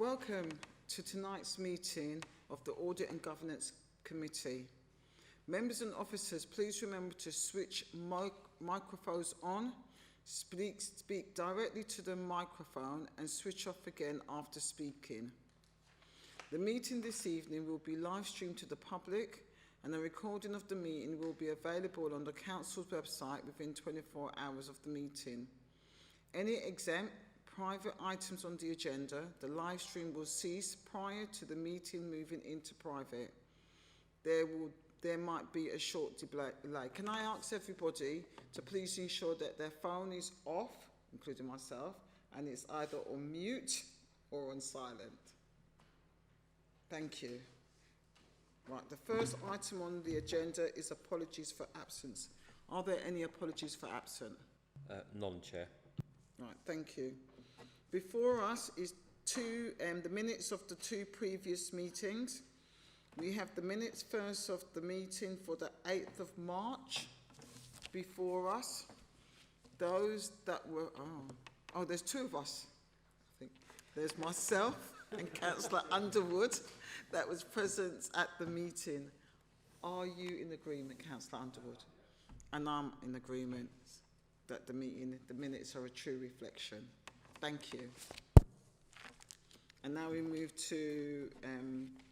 Welcome to tonight's meeting of the Audit and Governance Committee. Members and officers, please remember to switch microphones on, speak directly to the microphone and switch off again after speaking. The meeting this evening will be live streamed to the public and a recording of the meeting will be available on the Council's website within 24 hours of the meeting. Any exempt private items on the agenda, the live stream will cease prior to the meeting moving into private. There might be a short delay. Can I ask everybody to please ensure that their phone is off, including myself, and it's either on mute or on silent? Thank you. Right, the first item on the agenda is apologies for absence. Are there any apologies for absence? None, Chair. Right, thank you. Before us is the minutes of the two previous meetings. We have the minutes first of the meeting for the 8th of March before us. Those that were, there's two of us, I think. There's myself and Councillor Underwood that was present at the meeting. Are you in agreement, Councillor Underwood? And I'm in agreement that the minutes are a true reflection. Thank you. And now we move to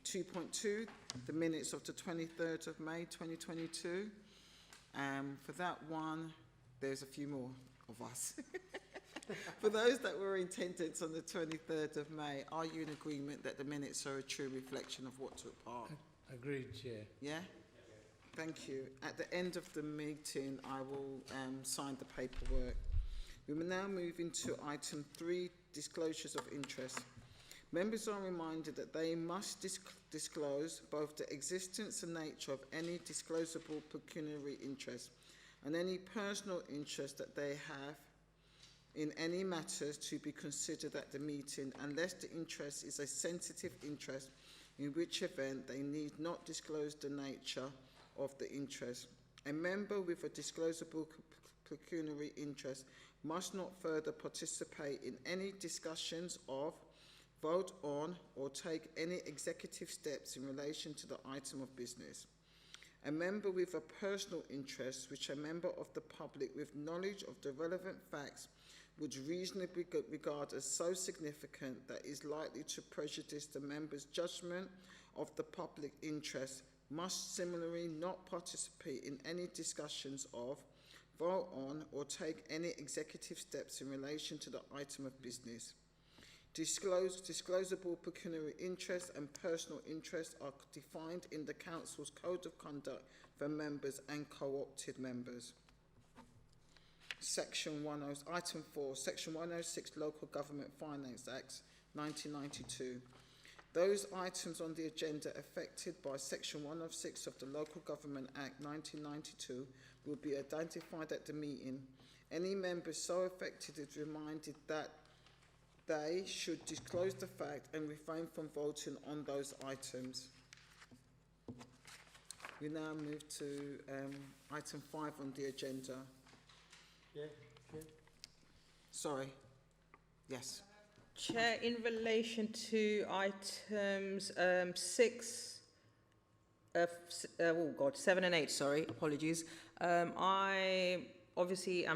2.2, the minutes of the 23rd of May 2022. For that one, there's a few more of us. For those that were in attendance on the 23rd of May, are you in agreement that the minutes are a true reflection of what took part? Agreed, Chair. Yeah? Thank you. At the end of the meeting, I will sign the paperwork. We will now move into item 3, disclosures of interest. Members are reminded that they must disclose both the existence and nature of any disclosable pecuniary interest and any personal interest that they have in any matters to be considered at the meeting, unless the interest is a sensitive interest, in which event they need not disclose the nature of the interest. A member with a disclosable pecuniary interest must not further participate in any discussions of, vote on, or take any executive steps in relation to the item of business. A member with a personal interest, which a member of the public with knowledge of the relevant facts would reasonably regard as so significant that is likely to prejudice the member's judgment of the public interest, must similarly not participate in any discussions of, vote on, or take any executive steps in relation to the item of business. Disclosable pecuniary interest and personal interest are defined in the Council's Code of Conduct for members and co-opted members. Item 4, Section 106 Local Government Finance Act 1992. Those items on the agenda affected by Section 106 of the Local Government Act 1992 will be identified at the meeting. Any member so affected is reminded that they should disclose the fact and refrain from voting on those items. We now move to item 5 on the agenda. Yeah. Sorry. Yes. Chair, in relation to items 7 and 8, sorry, apologies. I'm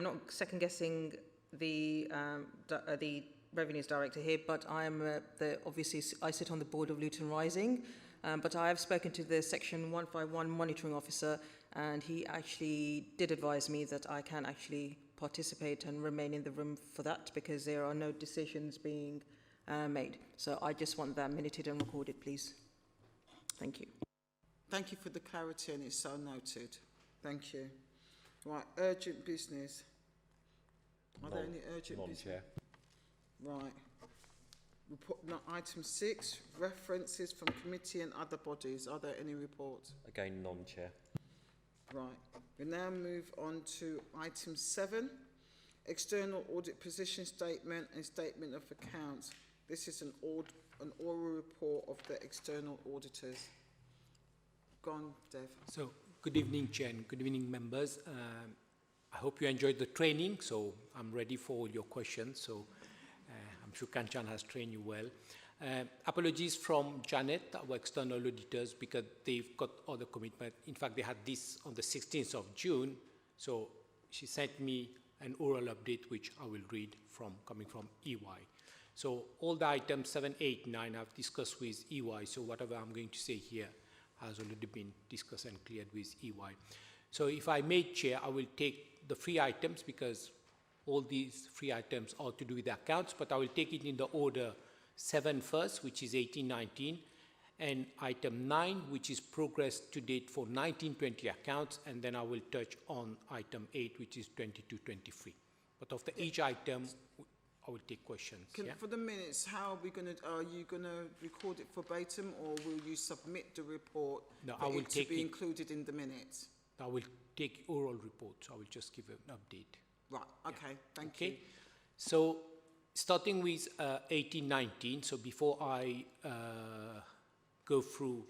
not second guessing the Revenues Director here, but obviously I sit on the board of Luton Rising, but I have spoken to the Section 151 Monitoring Officer, and he actually did advise me that I can actually participate and remain in the room for that because there are no decisions being made. So I just want that minuted and recorded, please. Thank you. Thank you for the clarity, and it's so noted. Thank you. Right, urgent business. Are there any urgent business? Chair. Right. We put item 6, references from committee and other bodies. Are there any reports? Again, none, Chair. Right. We now move on to item 7, external audit position statement and statement of accounts. This is an oral report of the external auditors. Go on, Dev. So, good evening, Chair, and good evening, members. I hope you enjoyed the training, so I'm ready for all your questions. So, I'm sure Kanchan has trained you well. Apologies from Janet, our external auditors, because they've got other commitment. In fact, they had this on the 16th of June, so she sent me an oral update, which I will read coming from EY. So all the items 7, 8, 9 I've discussed with EY, so whatever I'm going to say here has already been discussed and cleared with EY. So if I may, Chair, I will take the 3 items because all these 3 items are to do with the accounts, but I will take it in the order 7 first, which is 18-19, and item 9, which is progress to date for 19-20 accounts, and then I will touch on item 8, which is 22-23. But after each item, I will take questions. For the minutes, are you going to record it verbatim, or will you submit the report I will to be included in the minutes? I will take oral reports. I will just give an update. Right, okay, thank you. So starting with 18-19, so before I go through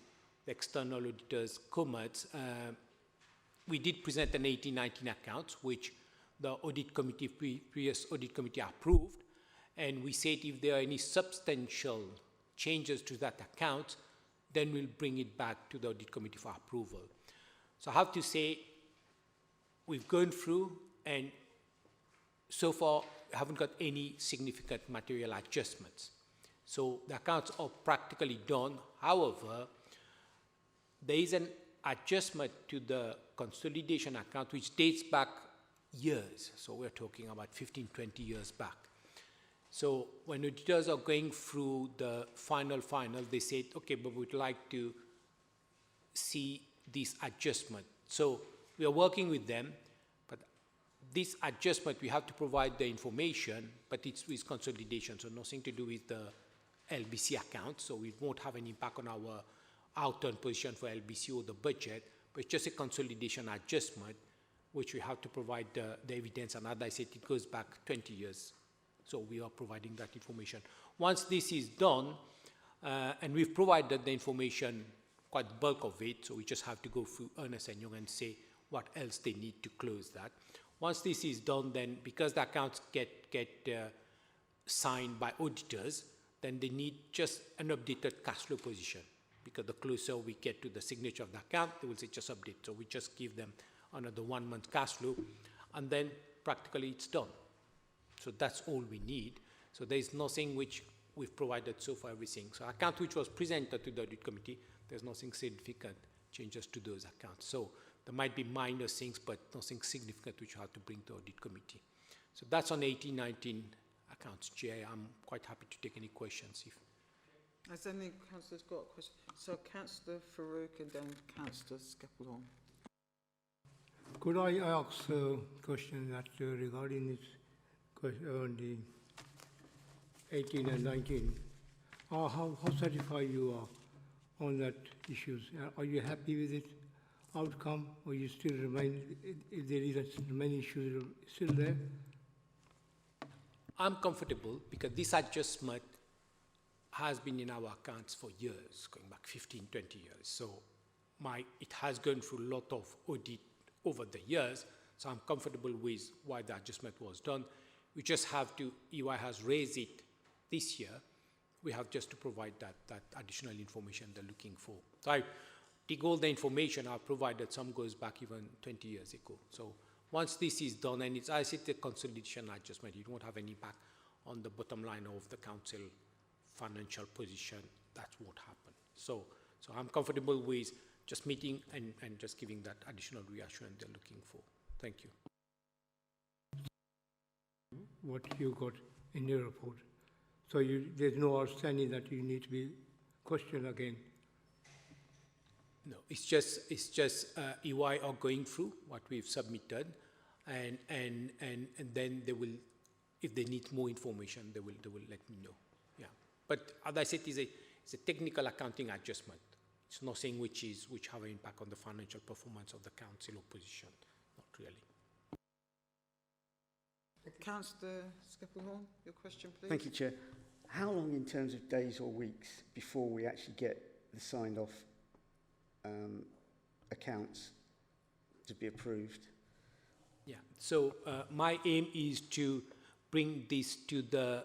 the external auditors' comments, we did present an 18-19 account, which the audit committee, previous audit committee approved, and we said if there are any substantial changes to that account, then we'll bring it back to the audit committee for approval. So I have to say, we've gone through, and so far, we haven't got any significant material adjustments. So the accounts are practically done. However, there is an adjustment to the consolidation account which dates back years. So we're talking about 15, 20 years back. So when auditors are going through the final, they said, okay, but we'd like to see this adjustment. So we are working with them, but this adjustment, we have to provide the information, but it's with consolidation, so nothing to do with the LBC account, so we won't have an impact on our outturn position for LBC or the budget, but it's just a consolidation adjustment, which we have to provide the evidence, and as I said, it goes back 20 years. So we are providing that information. Once this is done, and we've provided the information, quite the bulk of it, so we just have to go through Ernst & Young and say what else they need to close that. Once this is done, then because the accounts get signed by auditors, then they need just an updated cash flow position, because the closer we get to the signature of the account, they will say just update. So we just give them another 1 month cash flow, and then practically it's done. So that's all we need. So there is nothing which we've provided so far, everything. So account which was presented to the audit committee, there's nothing significant changes to those accounts. So there might be minor things, but nothing significant which you have to bring to audit committee. So that's on 18-19 accounts, Chair. I'm quite happy to take any questions. Has any councillors got a question? So Councillor Farouk and then Councillor Skeppelhorn. Could I ask a question that regarding this question on the 18 and 19? How satisfied you are on that issues? Are you happy with it outcome, or you still remain, if there is many issues still there? I'm comfortable because this adjustment has been in our accounts for years, going back 15, 20 years. So it has gone through a lot of audit over the years, so I'm comfortable with why the adjustment was done. We just have to, EY has raised it this year. We have just to provide that additional information they're looking for. So I dig all the information I've provided, some goes back even 20 years ago. So once this is done, and it's, I said, the consolidation adjustment, it won't have any impact on the bottom line of the council financial position. That won't happen. So I'm comfortable with just meeting and just giving that additional reassurance they're looking for. Thank you. What you got in your report? So there's no outstanding that you need to be questioned again? No, it's just EY are going through what we've submitted, and then they will, if they need more information, they will let me know. Yeah, but as I said, it's a technical accounting adjustment. It's nothing which have an impact on the financial performance of the council or position. Not really. Councillor Skeppelhorn, your question, please. Thank you, Chair. How long in terms of days or weeks before we actually get the signed off accounts to be approved? Yeah, so my aim is to bring this to the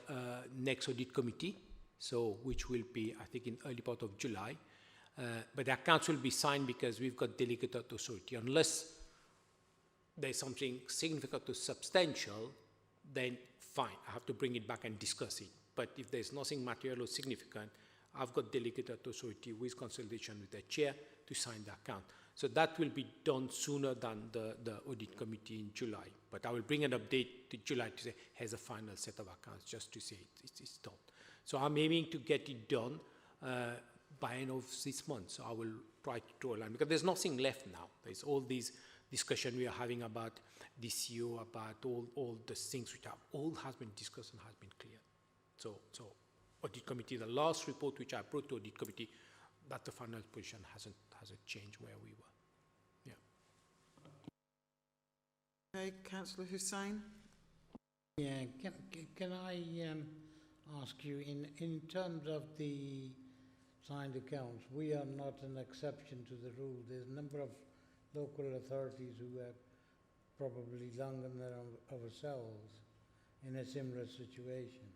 next audit committee so which will be, I think, in early part of July. But the accounts will be signed because we've got delegated authority. Unless there's something significant or substantial, then fine, I have to bring it back and discuss it. But if there's nothing material or significant, I've got delegated authority with consultation with the chair to sign the account. So that will be done sooner than the audit committee in July. But I will bring an update to July to say, here's a final set of accounts, just to say it's done. So I'm aiming to get it done by end of this month. So I will try to draw a line, because there's nothing left now. There's all these discussion we are having about DCO, about all the things which all has been discussed and has been cleared. So audit committee, the last report which I brought to audit committee, that the final position hasn't changed where we were. Yeah. Okay, Councillor Hussain. Yeah, can I ask you, in terms of the signed accounts, we are not an exception to the rule. There's a number of local authorities who have probably longer than ourselves in a similar situation,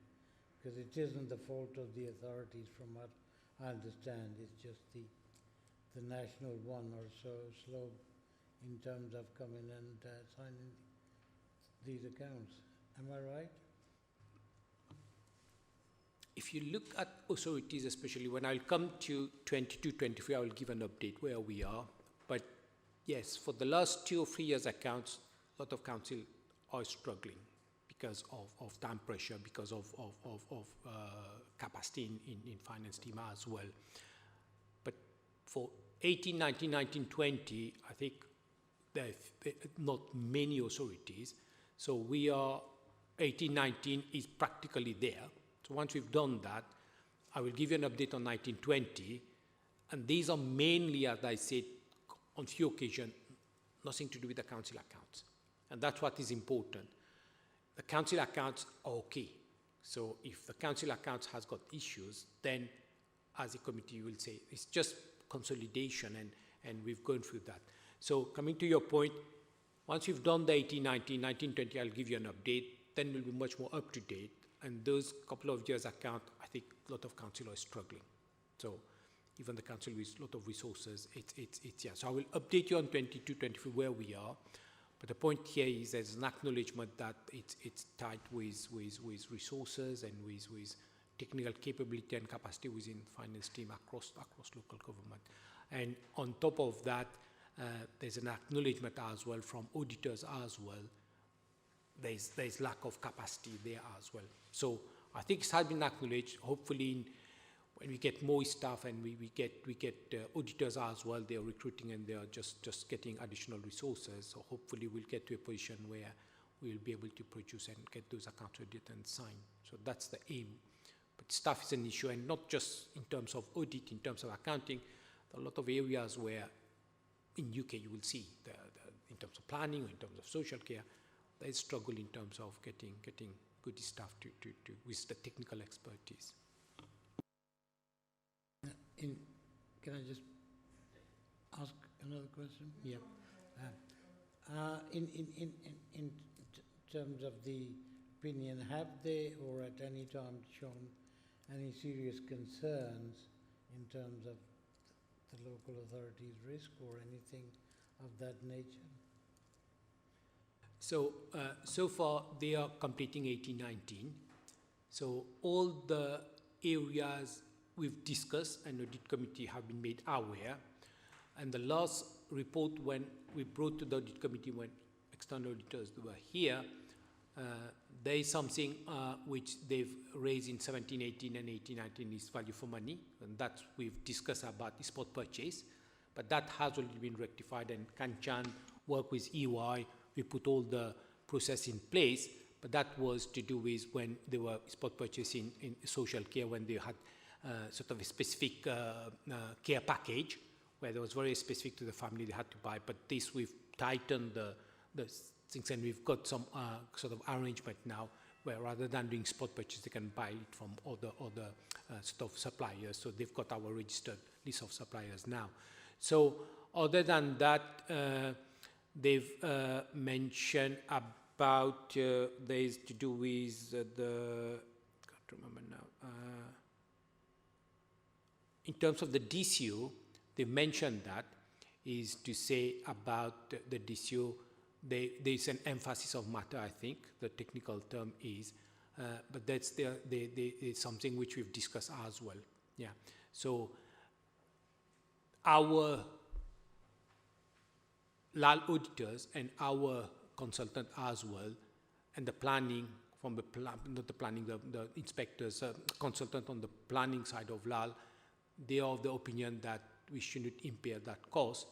because it isn't the fault of the authorities from what I understand. It's just the national one or so slow in terms of coming and signing these accounts. Am I right? If you look at authorities, especially when I'll come to 22-23, I will give an update where we are. But yes, for the last 2 or 3 years accounts, a lot of council are struggling because of time pressure, because of capacity in finance team as well. But for 18, 19, 19, 20, I think there are not many authorities. So we are, 18, 19 is practically there. So once we've done that, I will give you an update on 19, 20. And these are mainly, as I said, on few occasions, nothing to do with the council accounts. And that's what is important. The council accounts are okay. So if the council accounts has got issues, then as a committee you will say, it's just consolidation, and we've gone through that. So coming to your point, once you've done the 18, 19, 19, 20, I'll give you an update, then we'll be much more up to date. And those couple of years account, I think a lot of council are struggling. So even the council with a lot of resources, it's yeah. So I will update you on 22, 23 where we are. But the point here is there's an acknowledgement that it's tight with resources and with technical capability and capacity within finance team across local government. And on top of that, there's an acknowledgement as well from auditors as well. There's lack of capacity there as well. So I think it has been acknowledged. Hopefully, when we get more staff and we get auditors as well, they are recruiting and they are just getting additional resources. So hopefully, we'll get to a position where we'll be able to produce and get those accounts audited and signed. So that's the aim. But staff is an issue, and not just in terms of audit, in terms of accounting. There are a lot of areas where in UK you will see in terms of planning or in terms of social care, there is struggle in terms of getting good staff to with the technical expertise. Can I just ask another question? Yeah. In terms of the opinion, have they or at any time shown any serious concerns in terms of the local authorities' risk or anything of that nature? So, so far they are completing 18-19. So all the areas we've discussed and the audit committee have been made aware. And the last report when we brought to the audit committee when external auditors were here, there is something which they've raised in 17-18 and 18-19 is value for money. And that we've discussed about the spot purchase. But that has already been rectified, and Kanchan worked with EY. We put all the process in place, but that was to do with when they were spot purchasing in social care, when they had sort of a specific care package where there was very specific to the family they had to buy. But this, we've tightened the things, and we've got some sort of arrangement now where rather than doing spot purchase, they can buy it from other sort of suppliers. So they've got our registered list of suppliers now. So other than that, they've mentioned about there is to do with the, I can't remember now. in terms of the DCO, they mentioned that is to say about the DCO, there's an emphasis of matter, I think, the technical term is, but that's it's something which we've discussed as well. Yeah. So our LAL auditors and our consultant as well, and the planning from the not the planning, the inspectors, consultant on the planning side of LAL, they are of the opinion that we shouldn't impair that cost,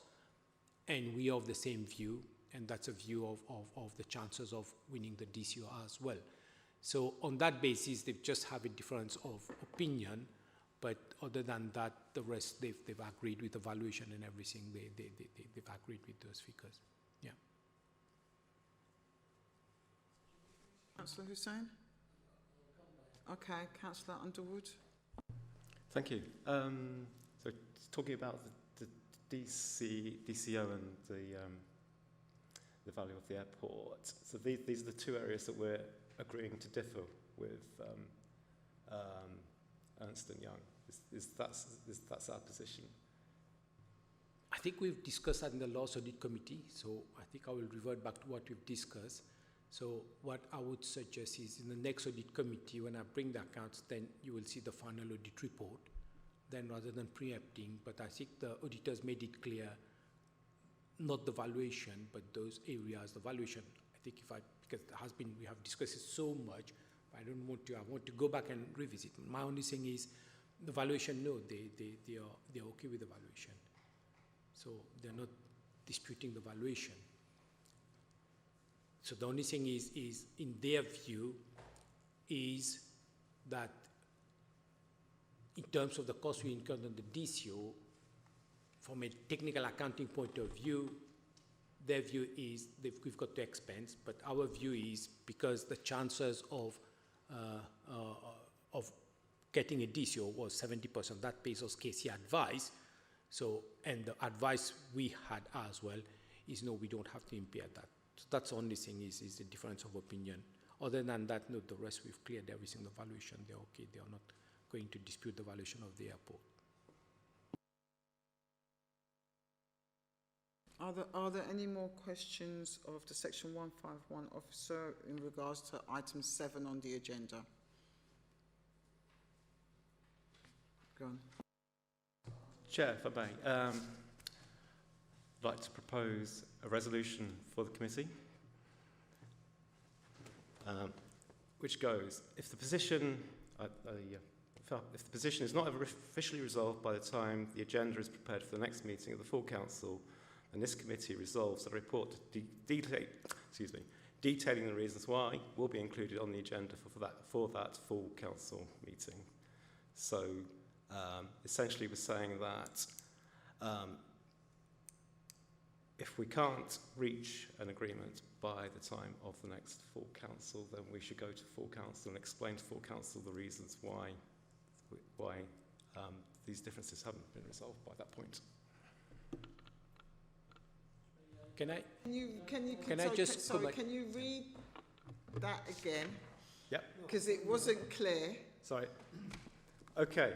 and we are of the same view, and that's a view of the chances of winning the DCO as well. So on that basis, they just have a difference of opinion, but other than that, the rest, they've agreed with the valuation and everything. They've agreed with those figures. Yeah. Councillor Hussain? Okay, Councillor Underwood? Thank you. So talking about the DCO and the value of the airport. So these are the two areas that we're agreeing to differ with Ernst & Young. That's our position. I think we've discussed that in the Laws Audit Committee, so I think I will revert back to what we've discussed. So what I would suggest is in the next Audit Committee, when I bring the accounts, then you will see the final audit report, then rather than preempting, but I think the auditors made it clear, not the valuation, but those areas, the valuation, I think because it has been, we have discussed it so much, I want to go back and revisit. My only thing is, the valuation, no, they're okay with the valuation. So they're not disputing the valuation. So the only thing is in their view, is that in terms of the cost we incurred on the DCO, from a technical accounting point of view, their view is we've got to expense, but our view is because the chances of getting a DCO was 70%, that pays us KC advice. So, and the advice we had as well is no, we don't have to impair that. So that's the only thing is the difference of opinion. Other than that, no, the rest we've cleared everything, the valuation, they're okay. They are not going to dispute the valuation of the airport. Are there any more questions of the Section 151 officer in regards to item 7 on the agenda? Go on. Chair, if I may, I'd like to propose a resolution for the committee, which goes, if the position is not officially resolved by the time the agenda is prepared for the next meeting of the full council, then this committee resolves that a report detailing the reasons why will be included on the agenda for that full council meeting. So essentially we're saying that if we can't reach an agreement by the time of the next full council, then we should go to full council and explain to full council the reasons why these differences haven't been resolved by that point. Can I Can you read that again? Yep. Because it wasn't clear. Sorry. Okay.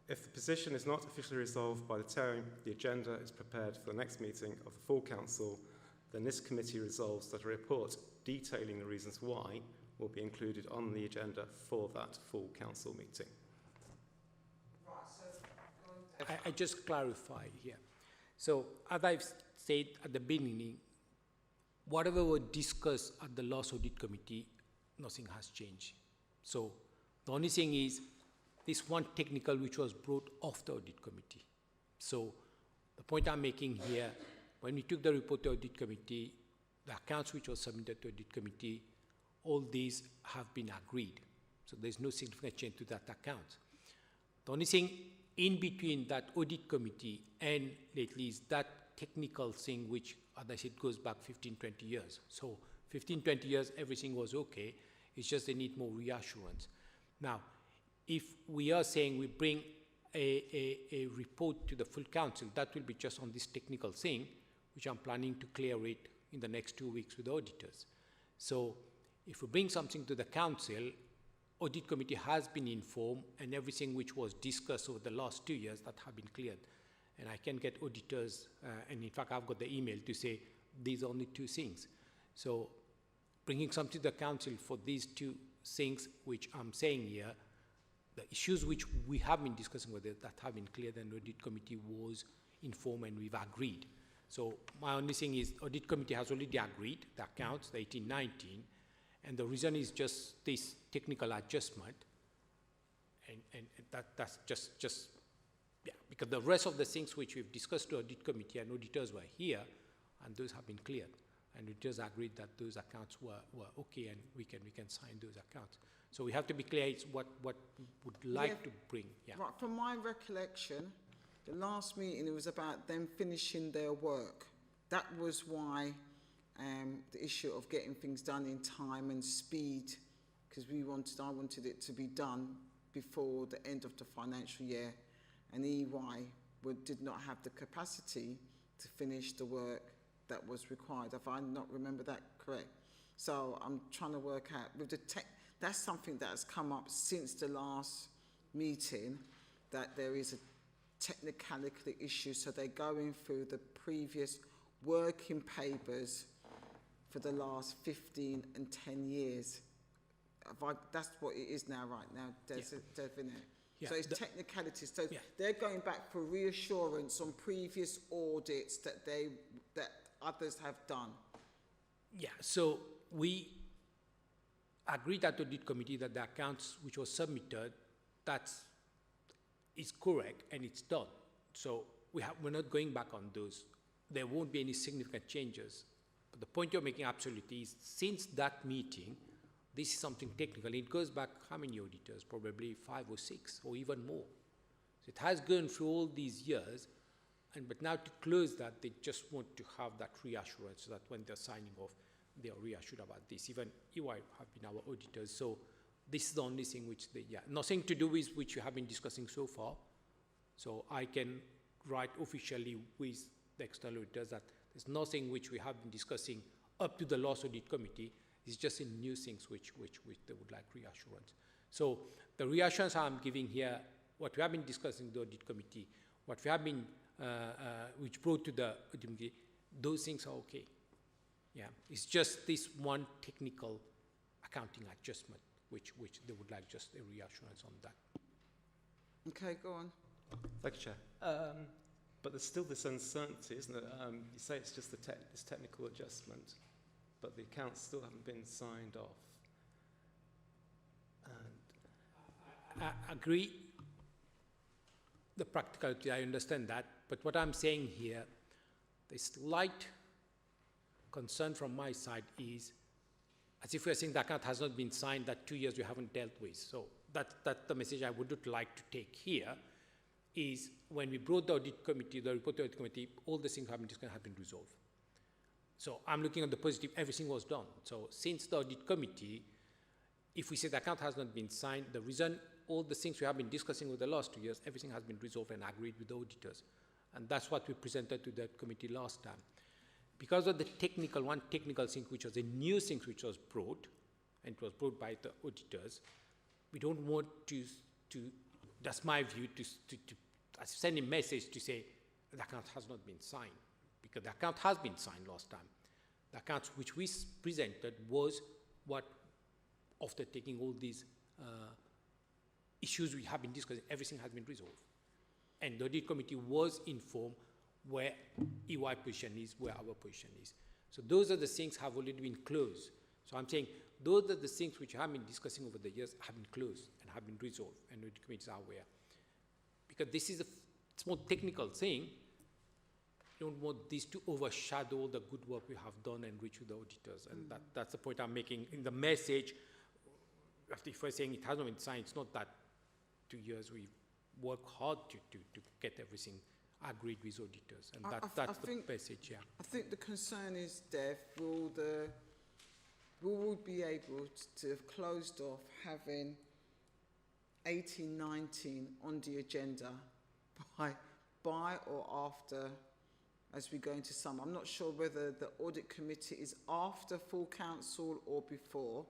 If the position is not officially resolved by the time the agenda is prepared for the next meeting of the full council, then this committee resolves that a report detailing the reasons why will be included on the agenda for that full council meeting. I just clarify here. So as I've said at the beginning, whatever was discussed at the Laws Audit Committee, nothing has changed. So the only thing is this one technical which was brought off the Audit Committee. So the point I'm making here, when we took the report to the Audit Committee, the accounts which was submitted to the Audit Committee, all these have been agreed. So there's no significant change to that account. The only thing in between that Audit Committee and lately is that technical thing which, as I said, goes back 15, 20 years. So 15, 20 years, everything was okay. It's just they need more reassurance. Now, if we are saying we bring a report to the full council, that will be just on this technical thing, which I'm planning to clear it in the next 2 weeks with the auditors. So if we bring something to the council, audit committee has been informed, and everything which was discussed over the last 2 years that have been cleared. And I can get auditors, and in fact I've got the email to say these are only 2 things. So bringing something to the council for these 2 things which I'm saying here, the issues which we have been discussing with it that have been cleared, and audit committee was informed and we've agreed. So my only thing is audit committee has already agreed the accounts, the 18-19, and the reason is just this technical adjustment, and that's just yeah, because the rest of the things which we've discussed to audit committee and auditors were here, and those have been cleared, and auditors agreed that those accounts were okay, and we can sign those accounts. So we have to be clear it's what we would like to bring. Yeah. Right, from my recollection, the last meeting, it was about them finishing their work. That was why the issue of getting things done in time and speed, because I wanted it to be done before the end of the financial year, and EY did not have the capacity to finish the work that was required. If I not remember that correct. So I'm trying to work out with the tech. That's something that has come up since the last meeting, that there is a technicality issue. So they're going through the previous working papers for the last 15 and 10 years. That's what it is now, right now, definitely. Yeah, so it's technicalities. So yeah. they're going back for reassurance on previous audits that others have done. Yeah, so we agreed at the audit committee that the accounts which was submitted, that is correct and it's done. So we're not going back on those. There won't be any significant changes. But the point you're making absolutely is, since that meeting, this is something technical. It goes back how many auditors? Probably 5 or 6 or even more. So it has gone through all these years, but now to close that, they just want to have that reassurance so that when they're signing off, they are reassured about this. Even EY have been our auditors. So this is the only thing which nothing to do with which you have been discussing so far. So I can write officially with the external auditors that there's nothing which we have been discussing up to the last audit committee. It's just in new things which they would like reassurance. So the reassurance I'm giving here, what we have been discussing in the audit committee, what we have been, which brought to the audit committee, those things are okay. Yeah, it's just this one technical accounting adjustment which they would like just a reassurance on that. Okay, go on. Thank you, Chair. But there's still this uncertainty, isn't it? You say it's just this technical adjustment, but the accounts still haven't been signed off. And I agree, the practicality, I understand that, but what I'm saying here, the slight concern from my side is, as if we're saying the account has not been signed, that 2 years we haven't dealt with. So that's the message I would like to take here, is when we brought the audit committee, the report to the audit committee, all the things have been resolved. So I'm looking at the positive, everything was done. So since the audit committee, if we say the account has not been signed, the reason all the things we have been discussing over the last 2 years, everything has been resolved and agreed with the auditors. And that's what we presented to the committee last time. Because of the one technical thing, which was a new thing which was brought, and it was brought by the auditors, we don't want to that's my view, to send a message to say the account has not been signed, because the account has been signed last time. The accounts which we presented was what, after taking all these issues we have been discussing, everything has been resolved. And the audit committee was informed where EY position is, where our position is. So those are the things have already been closed. So I'm saying those are the things which have been discussing over the years have been closed and have been resolved, and the audit committees are aware. Because this is a small technical thing, you don't want this to overshadow the good work we have done and reach with the auditors. And that's the point I'm making in the message. If we're saying it hasn't been signed, it's not that 2 years we work hard to get everything agreed with auditors, and that's the message. Yeah. I think the concern is, Dev, will we be able to have closed off having 18-19 on the agenda by or after, as we go into summer? I'm not sure whether the audit committee is after full council or before,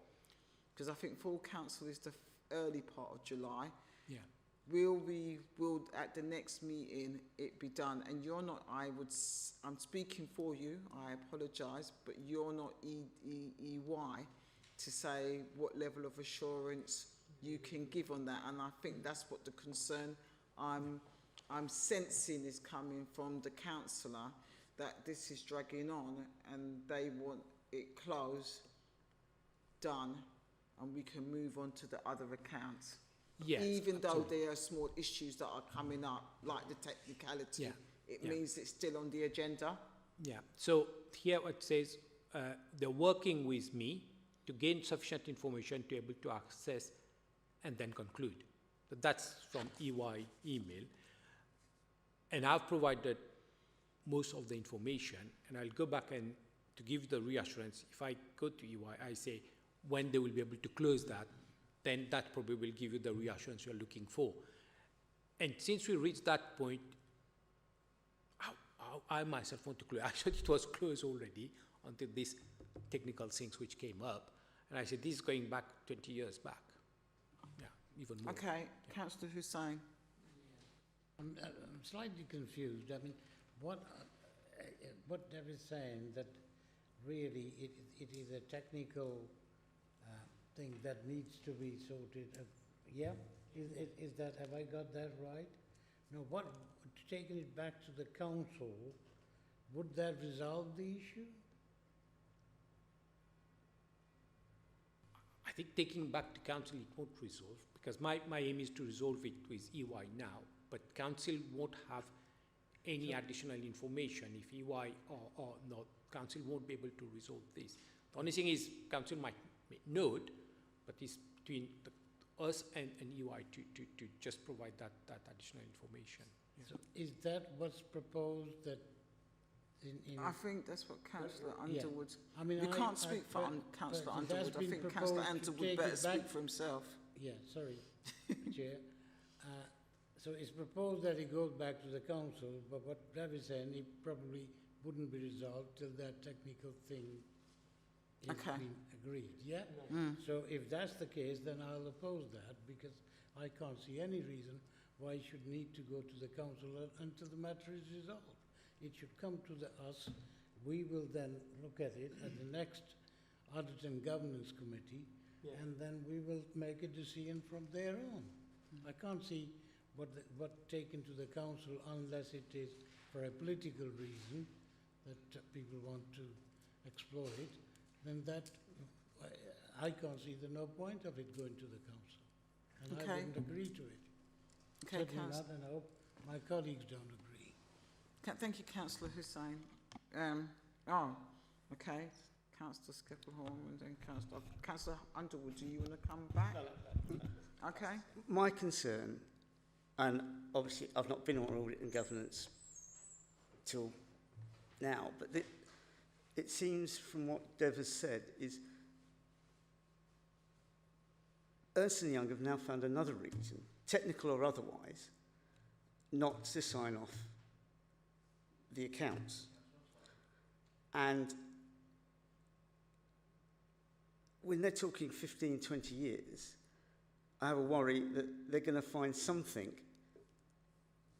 because I think full council is early part of July. Yeah. Will at the next meeting it be done? And you're not, I'm speaking for you, I apologise, but you're not EY to say what level of assurance you can give on that. And I think that's what the concern I'm sensing is coming from the councillor, that this is dragging on and they want it closed, done, and we can move on to the other accounts. Yes, Even though absolutely. there are small issues that are coming up, like the technicality, Yeah, it yeah. means it's still on the agenda. Yeah, so here it says they're working with me to gain sufficient information to be able to access and then conclude. So that's from EY email. And I've provided most of the information, and I'll go back and to give you the reassurance, if I go to EY, I say when they will be able to close that, then that probably will give you the reassurance you're looking for. And since we reached that point, I myself want to close. Actually, it was closed already until these technical things which came up. And I said, this is going back 20 years back. Yeah, even more. Okay, Councillor Hussain. I'm slightly confused. I mean, what Dev is saying, that really it is a technical thing that needs to be sorted. Yeah? Is that, have I got that right? No, taking it back to the council, would that resolve the issue? I think taking back to council, it won't resolve, because my aim is to resolve it with EY now, but council won't have any additional information if EY or not. Council won't be able to resolve this. The only thing is council might note, but it's between us and EY to just provide that additional information. Yeah. So is that what's proposed, that in I think that's what Councillor Yeah. Underwood. I mean, You can't speak for Councillor but it has Underwood. I been think Councillor proposed to Underwood take better it speak back- for himself. Yeah, sorry, Chair. So it's proposed that it goes back to the council, but what Dev is saying, it probably wouldn't be resolved till that technical thing is Okay. been agreed, yeah? So if that's the case, then I'll oppose that, because I can't see any reason why it should need to go to the council until the matter is resolved. It should come to us. We will then look at it at the next Audit and Governance Committee, and then we will make a decision from there on. I can't see what taken to the council unless it is for a political reason that people want to exploit, then that I can't see no point of it going to the council, and I Okay. wouldn't agree to it. Okay, Certainly Councillor. not, and I hope my colleagues don't agree. Thank you, Councillor Hussain. Okay. Councillor Skeppelhorn and then Councillor Underwood, do you want to come back? Okay. My concern, and obviously I've not been on audit and governance till now, but it seems from what Dev has said is Ernst & Young have now found another reason, technical or otherwise, not to sign off the accounts. And when they're talking 15, 20 years, I have a worry that they're going to find something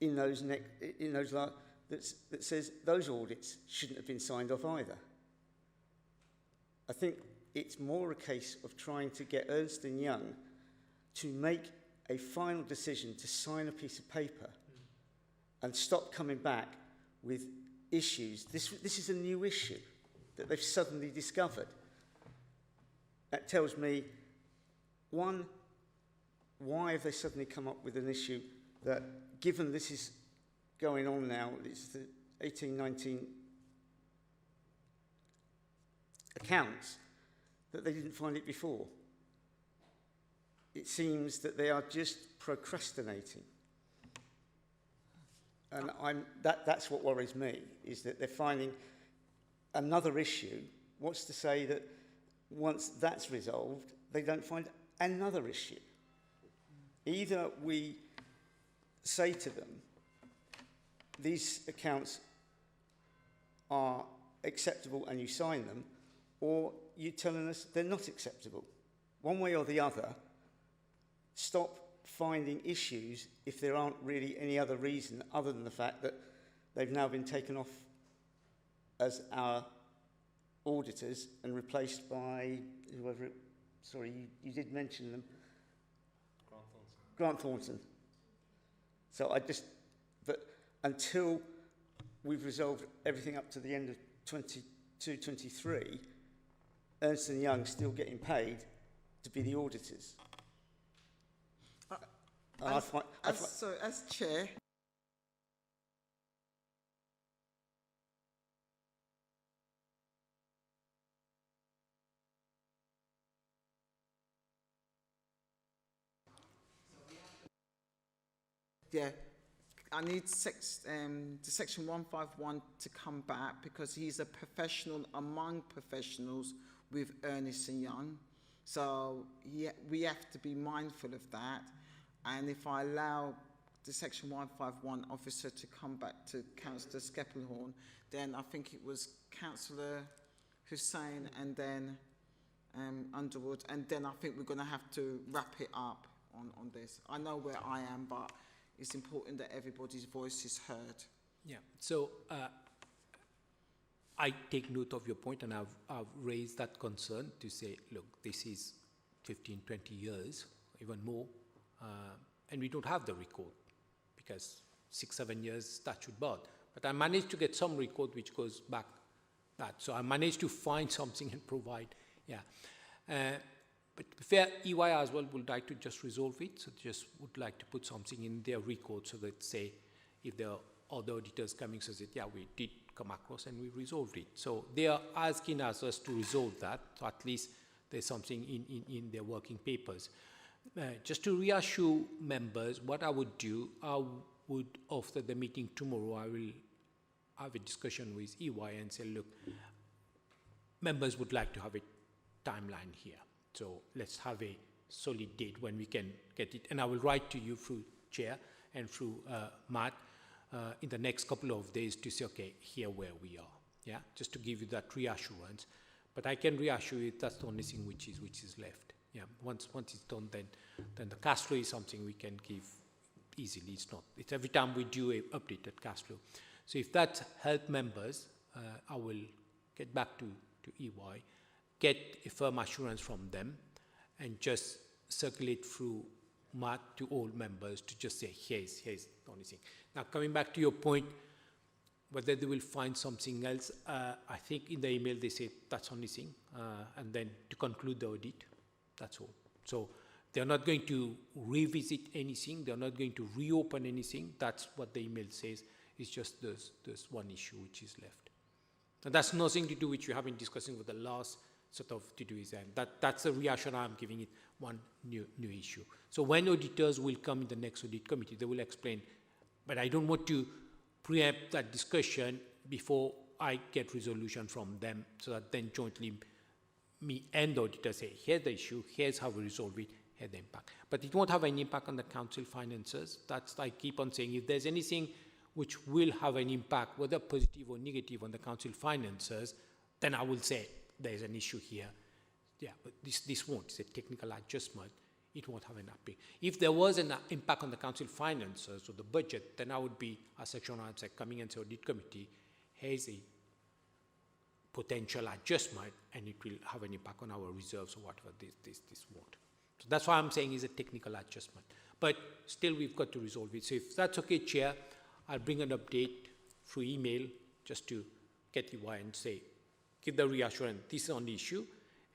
in those that says those audits shouldn't have been signed off either. I think it's more a case of trying to get Ernst & Young to make a final decision to sign a piece of paper and stop coming back with issues. This is a new issue that they've suddenly discovered. That tells me, one, why have they suddenly come up with an issue that, given this is going on now, it's the 18, 19 accounts, that they didn't find it before? It seems that they are just procrastinating. And that's what worries me, is that they're finding another issue. What's to say that once that's resolved, they don't find another issue? Either we say to them, these accounts are acceptable and you sign them, or you're telling us they're not acceptable. One way or the other, stop finding issues if there aren't really any other reason other than the fact that they've now been taken off as our auditors and replaced by whoever it, sorry, you did mention them. Grant Thornton. So but until we've resolved everything up to the end of 22-23, Ernst & Young's still getting paid to be the auditors. As chair, yeah, I need the section 151 to come back because he's a professional among professionals with Ernst & Young. So yeah, we have to be mindful of that. And if I allow the section 151 officer to come back to Councillor Skeppelhorn, then I think it was Councillor Hussain and then Underwood, and then I think we're going to have to wrap it up on this. I know where I am, but it's important that everybody's voice is heard. Yeah, so I take note of your point, and I've raised that concern to say, look, this is 15, 20 years, even more, and we don't have the record because 6-7 years statute barred. But I managed to get some record which goes back that. So I managed to find something and provide, yeah. But to be fair, EY as well would like to just resolve it, so just would like to put something in their record so that say, if there are other auditors coming, so that, yeah, we did come across and we resolved it. So they are asking us to resolve that, so at least there's something in their working papers. Just to reassure members, what I would do, after the meeting tomorrow, I will have a discussion with EY and say, look, members would like to have a timeline here. So let's have a solid date when we can get it. And I will write to you through Chair and through Matt in the next couple of days to say, okay, here where we are. Yeah, just to give you that reassurance. But I can reassure you that's the only thing which is left. Yeah, once it's done, then the cash flow is something we can give easily. It's not. It's every time we do a updated cash flow. So if that helps members, I will get back to EY, get a firm assurance from them, and just circulate through Matt to all members to just say, here's the only thing. Now, coming back to your point, whether they will find something else, I think in the email they say that's the only thing, and then to conclude the audit, that's all. So they're not going to revisit anything, they're not going to reopen anything, that's what the email says. It's just there's one issue which is left. And that's nothing to do which we have been discussing with the last sort of to-do is that's a reassurance I'm giving it, one new issue. So when auditors will come in the next audit committee, they will explain, but I don't want to preempt that discussion before I get resolution from them, so that then jointly me and the auditor say, here's the issue, here's how we resolve it, here's the impact. But it won't have any impact on the council finances. That's, I keep on saying, if there's anything which will have an impact, whether positive or negative on the council finances, then I will say there's an issue here. Yeah, but this won't. It's a technical adjustment. It won't have an impact. If there was an impact on the council finances or the budget, then I would be, as section I say, coming and say, audit committee, here's a potential adjustment, and it will have an impact on our reserves or whatever this won't. So that's why I'm saying is a technical adjustment. But still, we've got to resolve it. So if that's okay, Chair, I'll bring an update through email just to get EY and say, give the reassurance, this is on the issue,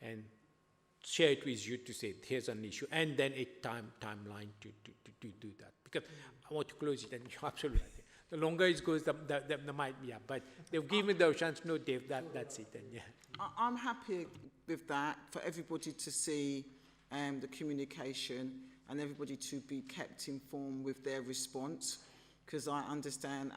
and share it with you to say, here's an issue, and then a timeline to do that. Because I want to close it, and you're absolutely right. The longer it goes, the might be, yeah. But they've given me the chance, no, Dave, that's it, and yeah. I'm happy with that, for everybody to see the communication and everybody to be kept informed with their response, because I understand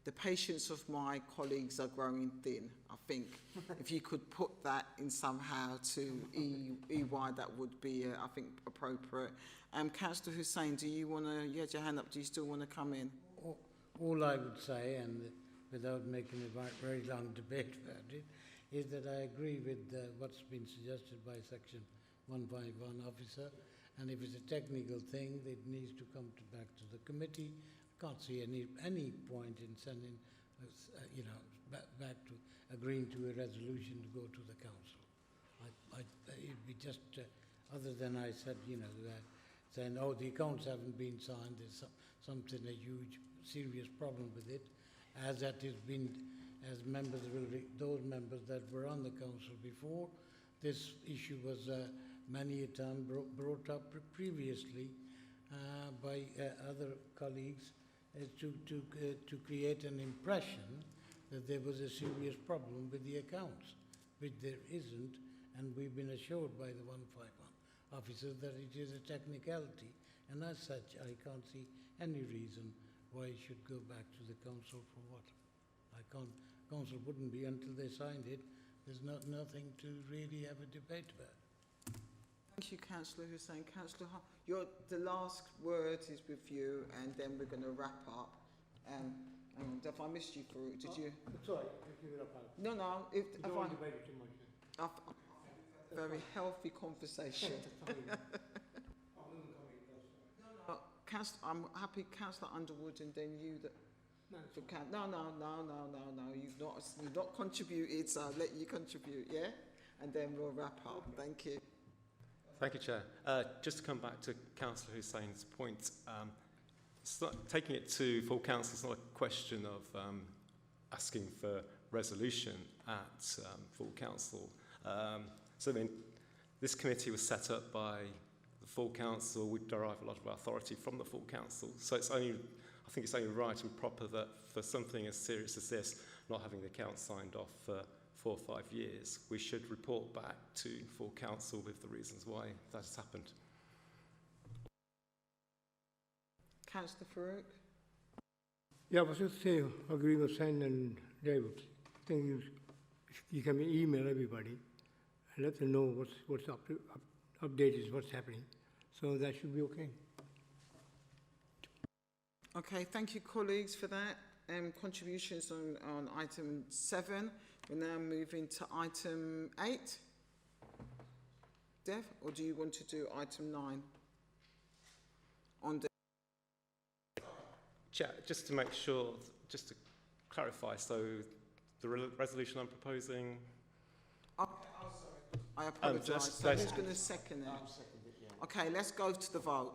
the patience of my colleagues are growing thin. I think if you could put that in somehow to EY, that would be, I think, appropriate. Councillor Hussain, do you want to, you had your hand up, do you still want to come in? All I would say, and without making a very long debate about it, is that I agree with what's been suggested by Section 151 officer, and if it's a technical thing, it needs to come back to the committee. I can't see any point in sending, back to agreeing to a resolution to go to the council. It'd be just, other than I said, saying, oh, the accounts haven't been signed, there's something, a huge, serious problem with it, as that has been, as members, those members that were on the council before, this issue was many a time brought up previously by other colleagues to create an impression that there was a serious problem with the accounts, which there isn't, and we've been assured by the 151 officers that it is a technicality, and as such I can't see any reason why it should go back to the council for what. Council wouldn't be until they signed it. There's nothing to really have a debate about. Thank you, Councillor Hussain. Councillor, the last word is with you, and then we're going to wrap up. Hang on, if I missed you, Farouk, did you? Sorry, give it up. No. If I debate it too much. very healthy conversation. I'm happy, Councillor Underwood, and then you. No. You've not contributed, so I'll let you contribute, yeah? And then we'll wrap up. Okay. Thank you. Thank you, Chair. Just to come back to Councillor Hussein's point, taking it to full council is not a question of asking for resolution at full council. This committee was set up by the full council. We derive a lot of our authority from the full council. So I think it's only right and proper that for something as serious as this, not having the accounts signed off for 4 or 5 years, we should report back to full council with the reasons why that has happened. Councillor Farouk? Yeah, I was just saying, agree with Sen and David. I think you can email everybody and let them know what's update is what's happening. So that should be okay. Okay, thank you, colleagues, for that. Contributions on item 7. We're now moving to item 8. Dev, or do you want to do item 9? On the Chair, just to make sure, just to clarify, so the resolution I'm proposing... Oh, sorry. I apologise. So who's going to second it? I'll second it, yeah. Okay, let's go to the vote.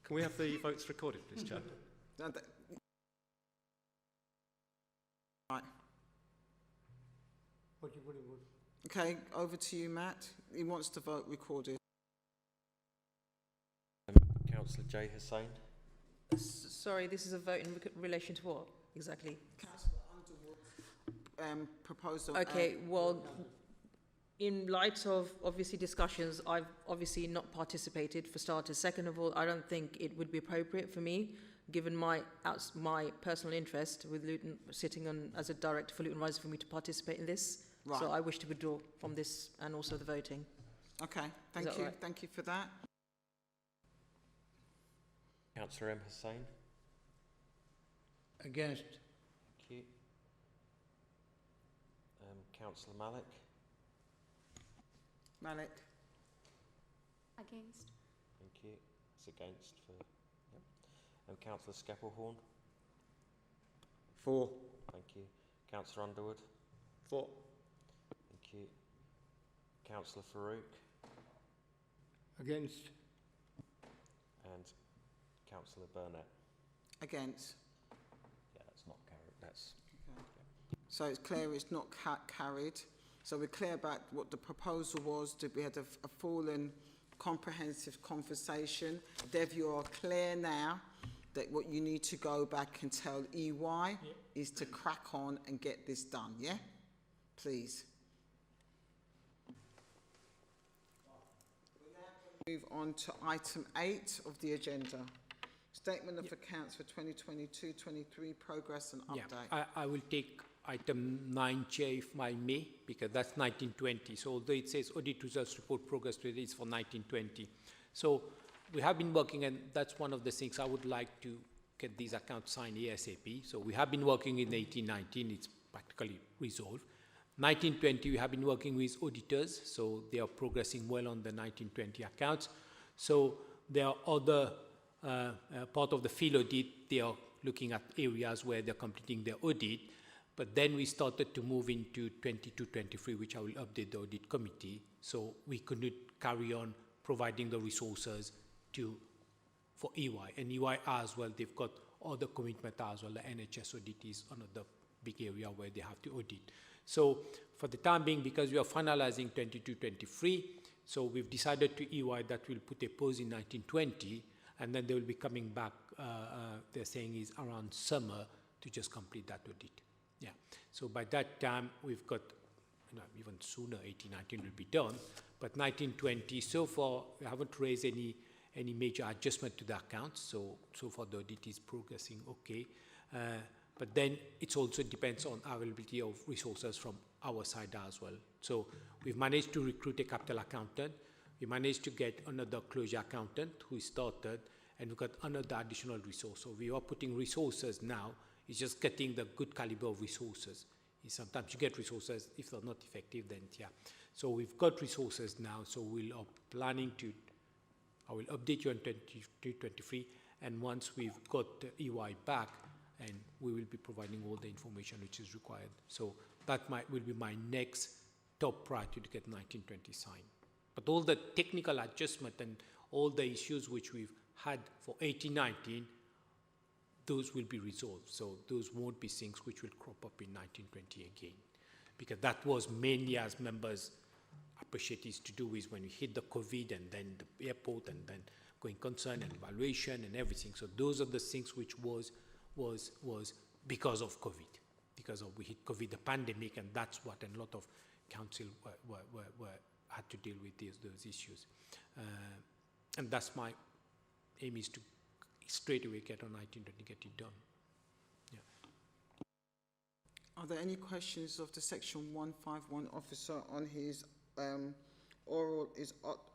Can we have the votes recorded, please, Chair? Right. Okay, over to you, Matt. He wants the vote recorded. Councillor J. Hussain. Sorry, this is a vote in relation to what exactly? Councillor Underwood's proposal. Okay, well, in light of obviously discussions, I've obviously not participated for starters. Second of all, I don't think it would be appropriate for me, given my personal interest with Luton sitting on as a director for Luton Rise, for me to participate in this. Right. So I wish to withdraw from this and also the voting. Okay, thank you. Right? Thank you for that. Councillor M. Hussain. Against. Thank you. Councillor Malik. Malik. Against. Thank you. It's against for... Yep. Councillor Skeppelhorn. For. Thank you. Councillor Underwood. For. Thank you. Councillor Farouk. Against. And Councillor Burnett. Against. Yeah, that's not carried. That's... Okay. So it's clear it's not carried. So we're clear about what the proposal was. We had a full and comprehensive conversation. Dev, you are clear now that what you need to go back and tell EY is to crack on and get this done, yeah? Please. We're now going to move on to item 8 of the agenda. Statement of accounts for 2022-23, progress and update. Yeah, I will take item 9, Chair, if I may, because that's 1920. So although it says audit results report progress today, it's for 1920. So we have been working, and that's one of the things I would like to get these accounts signed ASAP. So we have been working in 1819, it's practically resolved. 1920, we have been working with auditors, so they are progressing well on the 1920 accounts. So there are other part of the field audit, they are looking at areas where they're completing their audit. But then we started to move into 22-23, which I will update the audit committee. So we couldn't carry on providing the resources for EY. And EY as well, they've got other commitment as well. The NHS audit is another big area where they have to audit. So for the time being, because we are finalizing 22-23, so we've decided to EY that we'll put a pause in 1920, and then they will be coming back, they're saying is around summer to just complete that audit. Yeah. So by that time, we've got, even sooner, 18-19 will be done. But 1920, so far, we haven't raised any major adjustment to the accounts. So far, the audit is progressing okay. But then it also depends on availability of resources from our side as well. So we've managed to recruit a capital accountant. We managed to get another closure accountant who started, and we've got another additional resource. So we are putting resources now. It's just getting the good caliber of resources. Sometimes you get resources, if they're not effective, then yeah. So we've got resources now, so we are planning to, I will update you on 22-23, and once we've got EY back, and we will be providing all the information which is required. So that will be my next top priority to get 1920 signed. But all the technical adjustment and all the issues which we've had for 18-19, those will be resolved. So those won't be things which will crop up in 1920 again. Because that was mainly, as members appreciate, is to do with when we hit the COVID and then the airport and then going concern and evaluation and everything. So those are the things which was because of COVID. Because of we hit COVID, the pandemic, and that's what a lot of council had to deal with those issues. And that's my aim, is to straight away get on 1920, get it done. Yeah. Are there any questions of the Section 151 officer on his oral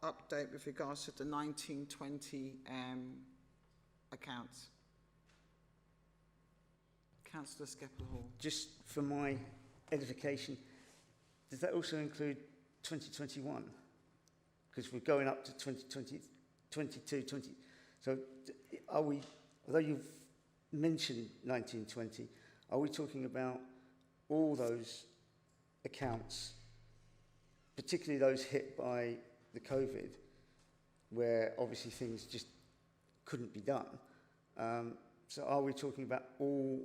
update with regards to the 1920 accounts? Councillor Skeppel-Hall. Just for my edification, does that also include 2021? Because we're going up to 2020, 22, 20. So are we, although you've mentioned 1920, are we talking about all those accounts, particularly those hit by the COVID, where obviously things just couldn't be done? So are we talking about all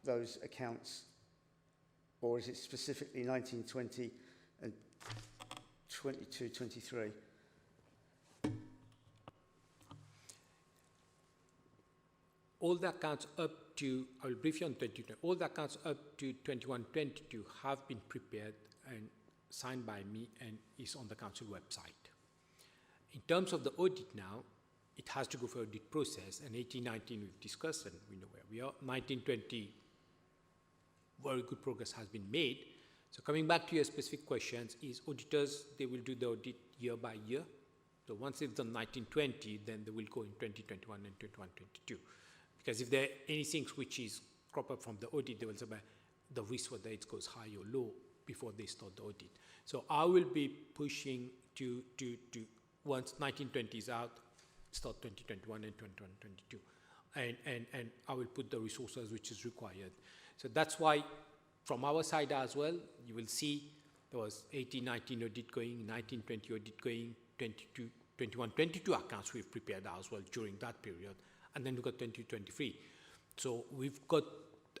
those accounts, or is it specifically 1920 and 22, 23? All the accounts up to, I will brief you on 22, all the accounts up to 21-22 have been prepared and signed by me and is on the council website. In terms of the audit now, it has to go for audit process, and 18-19 we've discussed and we know where we are. 19-20, very good progress has been made. So coming back to your specific questions, is auditors, they will do the audit year by year. So once they've done 19-20, then they will go in 2021 and 21-22. Because if there are anything which is crop up from the audit, they will say the risk whether it goes high or low before they start the audit. So I will be pushing to once 1920 is out, start 2021 and 2022. And I will put the resources which is required. So that's why from our side as well, you will see there was 18-19 audit going, 19-20 audit going, 21-22 accounts we've prepared as well during that period. And then we've got 2023. So we've got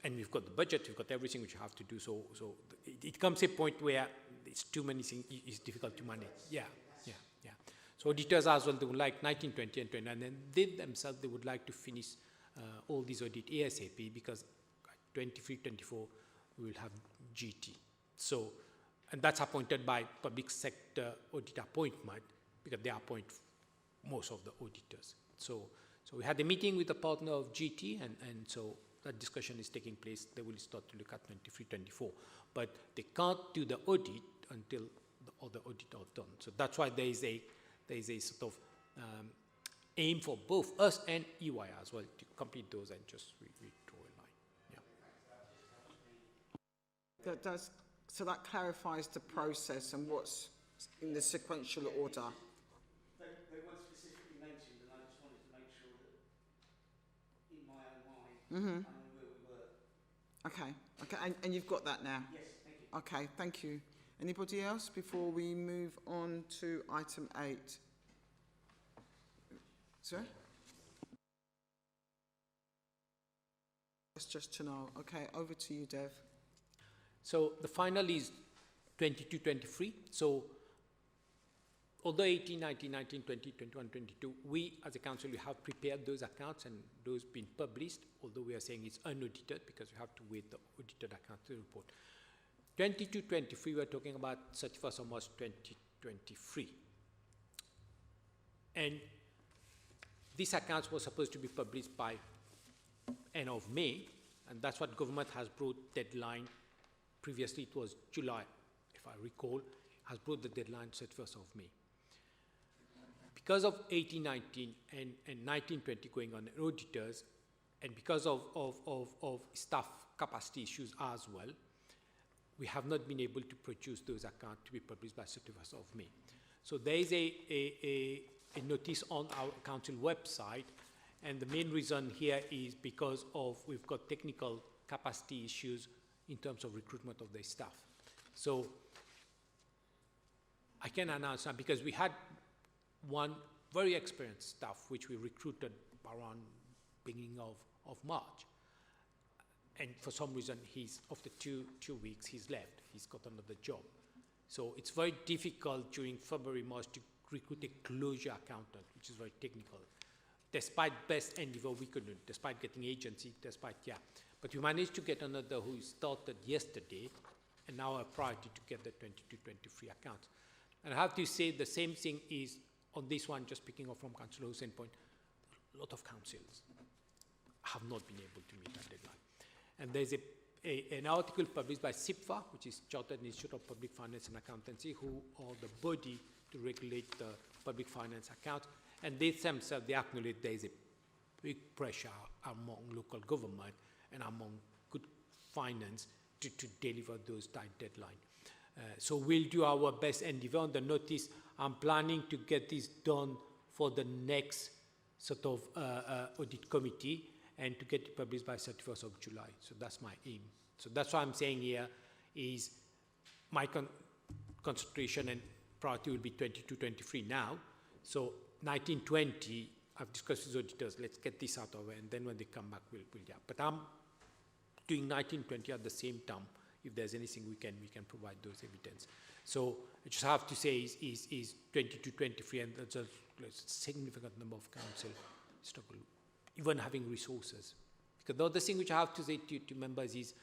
the budget, we've got everything which you have to do. So it comes a point where it's too many things, it's difficult to manage. Yeah. So auditors as well, they would like 1920 and 20, and then they themselves, they would like to finish all these audit ASAP, because 23, 24, we will have GT. So, and that's appointed by public sector audit appointment, because they appoint most of the auditors. So we had a meeting with the partner of GT, and so that discussion is taking place. They will start to look at 23, 24. But they can't do the audit until the other audit are done. So that's why there is a sort of aim for both us and EY as well to complete those and just we draw a line. Yeah. That does So that clarifies the process and what's in the sequential order. They weren't specifically mentioned, and I just wanted to make sure that in my own mind, I knew where we were. Okay, okay, and you've got that now? Yes, thank you. Okay, thank you. Anybody else before we move on to item 8? Sorry? That's just to know. Okay, over to you, Dev. So the final is 22-23. So although 18, 19, 19, 20, 21, 22, we as a council, we have prepared those accounts and those been published, although we are saying it's unaudited because we have to wait the audited account to report. 22-23, we're talking about 31st of March 2023. And these accounts were supposed to be published by end of May, and that's what government has brought deadline. Previously it was July, if I recall, has brought the deadline 31st of May. Because of 18-19 and 19-20 going on auditors, and because of staff capacity issues as well, we have not been able to produce those accounts to be published by 31st of May. So there is a notice on our council website, and the main reason here is because of we've got technical capacity issues in terms of recruitment of the staff. So I can announce now, because we had one very experienced staff which we recruited around beginning of March. And for some reason, after two weeks, he's left. He's got another job. So it's very difficult during February, March to recruit a closure accountant, which is very technical. Despite best endeavor, we couldn't, despite getting agency, But we managed to get another who started yesterday, and now a priority to get the 22-23 accounts. And I have to say the same thing is on this one, just picking up from Councillor Hussein's point, a lot of councils have not been able to meet that deadline. And there's an article published by CIPFA, which is Chartered Institute of Public Finance and Accountancy, who are the body to regulate the public finance accounts. And they themselves, they acknowledge there is a big pressure among local government and among good finance to deliver those tight deadlines. So we'll do our best endeavor on the notice. I'm planning to get this done for the next sort of audit committee and to get it published by 31st of July. So that's my aim. So that's what I'm saying here is my concentration and priority will be 22-23 now. So 19-20, I've discussed with auditors, let's get this out of it, and then when they come back, we'll But I'm doing 19-20 at the same time. If there's anything we can provide those evidence. So I just have to say is 22-23, and there's a significant number of council struggle, even having resources. Because the other thing which I have to say to members is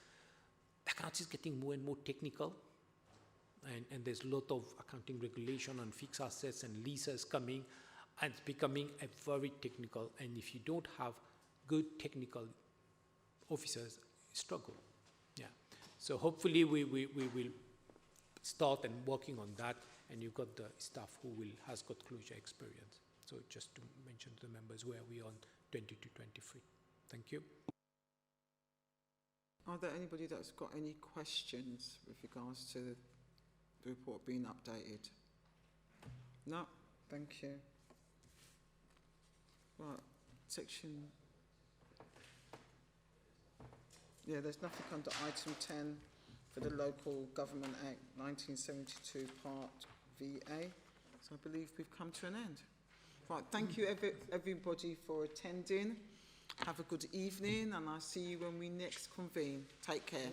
the accounts is getting more and more technical, and there's a lot of accounting regulation on fixed assets and leases coming, and it's becoming a very technical, and if you don't have good technical officers, struggle. Yeah. So hopefully we will start and working on that, and you've got the staff who has got closure experience. So just to mention to the members where we are on 22-23. Thank you. Are there anybody that's got any questions with regards to the report being updated? No? Thank you. Right, section... Yeah, there's nothing under item 10 for the Local Government Act 1972 Part VA. So I believe we've come to an end. Right, thank you everybody for attending. Have a good evening, and I'll see you when we next convene. Take care.